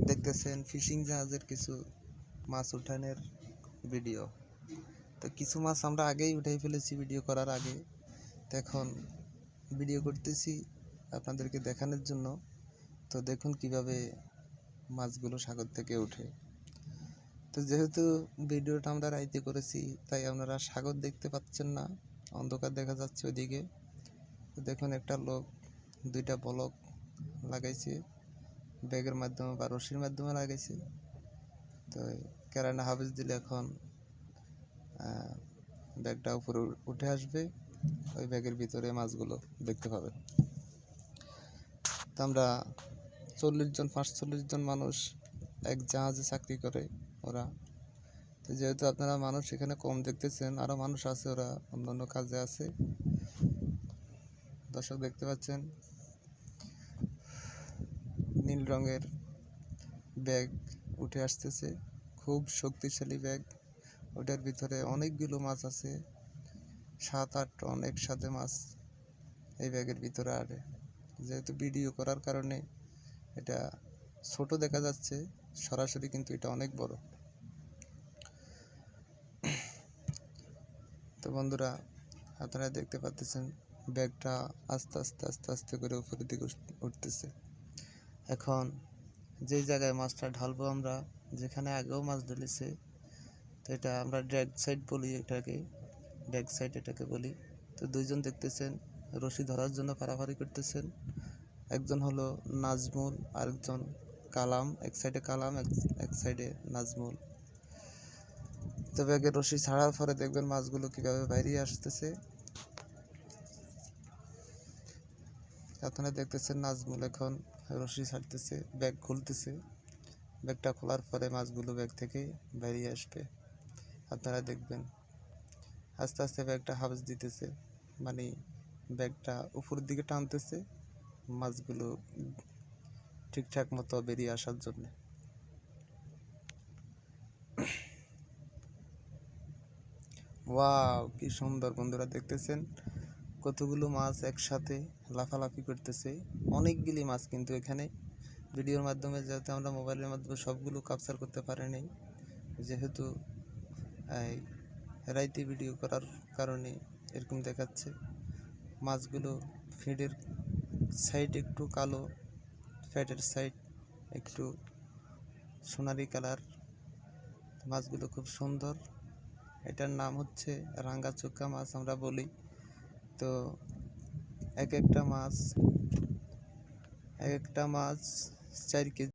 দেখতেছেন ফিশিং জাহাজের কিছু মাছ উঠানের ভিডিও। তো কিছু মাছ আমরা আগেই উঠাই ফেলেছি ভিডিও করার আগে। তো এখন ভিডিও করতেছি আপনাদেরকে দেখানোর জন্য। তো দেখুন কিভাবে মাছগুলো সাগর থেকে ওঠে। তো যেহেতু ভিডিওটা আমরা রাইতে করেছি তাই আপনারা সাগর দেখতে পাচ্ছেন না, অন্ধকার দেখা যাচ্ছে ওইদিকে। তো দেখুন একটা লোক দুইটা বলক লাগাইছে, ব্যাগের মাধ্যমে বা রশির মাধ্যমে লাগাইছে। তো কেরানা হাফিজ দিলে এখন ব্যাগটা উপরে উঠে আসবে, ওই ব্যাগের ভিতরে মাছগুলো দেখতে পাবেন। তো আমরা 45 জন মানুষ এক জাহাজে চাকরি করে ওরা। তো যেহেতু আপনারা মানুষ এখানে কম দেখতেছেন, আরও মানুষ আছে, ওরা অন্যান্য কাজে আছে। দর্শক দেখতে পাচ্ছেন নীল রঙের ব্যাগ উঠে আসতেছে, খুব শক্তিশালী ব্যাগ। ওটার ভিতরে অনেকগুলো মাছ আছে, 7-8 টন একসাথে মাছ এই ব্যাগের ভিতরে। আর যেহেতু ভিডিও করার কারণে এটা ছোট দেখা যাচ্ছে, সরাসরি কিন্তু এটা অনেক বড়। তো বন্ধুরা, আপনারা দেখতে পাচ্ছেন ব্যাগটা আস্তে আস্তে আস্তে আস্তে করে উপরের দিকে উঠতেছে। এখন যেই জায়গায় মাছটা ঢালবো আমরা, যেখানে আগেও মাছ ঢেলেছে, তো এটা আমরা ড্র্যাগ সাইড বলি, এটাকে ড্র্যাগ সাইড এটাকে বলি। তো দুইজন দেখতেছেন রশি ধরার জন্য পারাপারি করতেছেন। একজন হলো নাজমুল, আরেকজন কালাম। এক সাইডে কালাম, এক সাইডে নাজমুল। তো ব্যাগে রশি ছাড়ার পরে দেখবেন মাছগুলো কিভাবে বাইরে আসতেছে। আপনারা দেখতেছেন নাজমুল এখন রশি ছাড়তেছে, ব্যাগ খুলতেছে। ব্যাগটা খোলার পরে মাছগুলো ব্যাগ থেকে বেরিয়ে আসবে, আপনারা দেখবেন। আস্তে আস্তে ব্যাগটা হাফেজ দিতেছে, মানে ব্যাগটা উপরের দিকে টানতেছে মাছগুলো ঠিকঠাক মতো বেরিয়ে আসার জন্য। ওয়াও, কি সুন্দর বন্ধুরা, দেখতেছেন কতগুলো মাছ একসাথে লাফালাফি করতেছে। অনেকগুলি মাছ কিন্তু এখানে ভিডিওর মাধ্যমে, যাতে আমরা মোবাইলের মাধ্যমে সবগুলো ক্যাপচার করতে পারিনি, যেহেতু রাইতে ভিডিও করার কারণে এরকম দেখাচ্ছে। মাছগুলো ফিডের সাইড একটু কালো, ফ্যাটের সাইড একটু সোনালি কালার। মাছগুলো খুব সুন্দর। এটার নাম হচ্ছে রাঙ্গা চোখা মাছ আমরা বলি। তো এক একটা মাছ 4 কেজি।